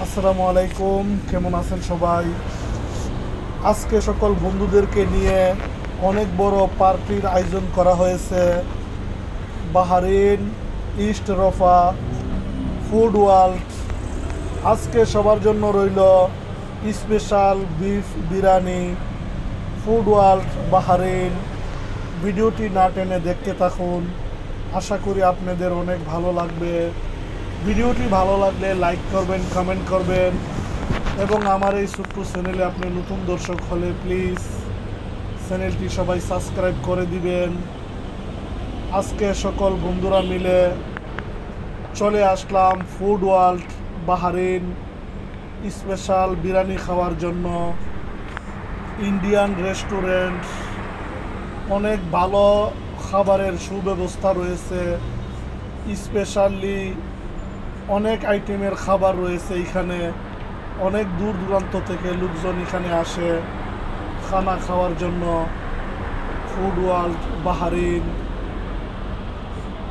আসসালামু আলাইকুম, কেমন আছেন সবাই? আজকে সকল বন্ধুদেরকে নিয়ে অনেক বড় পার্টির আয়োজন করা হয়েছে। Bahrain East Riffa food world. আজকে সবার জন্য রইল special beef biryani. Food world Bahrain. ভিডিওটি না টেনে দেখতে থাকুন, আশা করি আপনাদের অনেক ভালো লাগবে। ভিডিওটি ভালো লাগলে লাইক করবেন, কমেন্ট করবেন এবং আমার এই ছোট্ট চ্যানেলে আপনি নতুন দর্শক হলে প্লিজ চ্যানেলটি সবাই সাবস্ক্রাইব করে দিবেন। আজকে সকল বন্ধুরা মিলে চলে আসলাম food world Bahrain special biryani খাওয়ার জন্য। ইন্ডিয়ান রেস্টুরেন্ট, অনেক ভালো খাবারের সুব্যবস্থা রয়েছে। স্পেশালি অনেক আইটেমের খাবার রয়েছে এখানে। অনেক দূর দূরান্ত থেকে লোকজন এখানে আসে খানা খাওয়ার জন্য। ফুড ওয়ার্ল্ড বাহারিন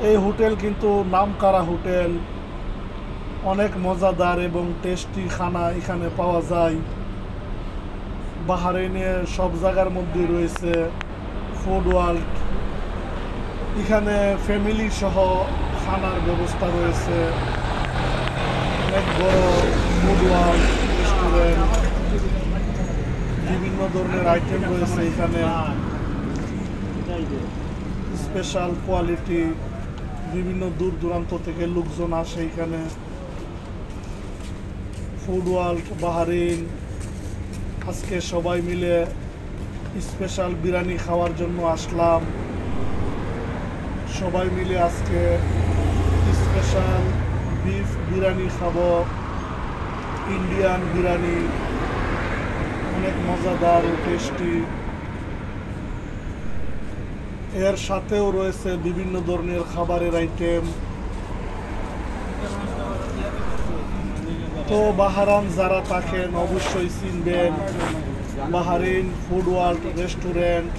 এই হোটেল কিন্তু নামকরা হোটেল। অনেক মজাদার এবং টেস্টি খানা এখানে পাওয়া যায়। বাহারিনের সব জায়গার মধ্যে রয়েছে ফুড ওয়ার্ল্ড। এখানে ফ্যামিলি সহ খানার ব্যবস্থা রয়েছে। অনেক বড় ফুড ওয়ার্ল্ড রেস্টুরেন্ট, বিভিন্ন ধরনের আইটেম রয়েছে এখানে। স্পেশাল কোয়ালিটি, বিভিন্ন দূর দূরান্ত থেকে লোকজন আসে এখানে। ফুড ওয়ার্ল্ড বাহারিন আজকে সবাই মিলে স্পেশাল বিরিয়ানি খাওয়ার জন্য আসলাম। সবাই মিলে আজকে স্পেশাল বিফ বিরিয়ানি খাবো। ইন্ডিয়ান বিরিয়ানি অনেক মজাদার ও টেস্টি। এর সাথেও রয়েছে বিভিন্ন ধরনের খাবারের আইটেম। তো বাহারান যারা থাকেন অবশ্যই চিনবেন বাহারিন ফুড ওয়ার্ল্ড রেস্টুরেন্ট।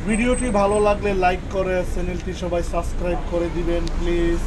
ভিডিওটি ভালো লাগলে লাইক করে চ্যানেলটি সবাই সাবস্ক্রাইব করে দিবেন প্লিজ।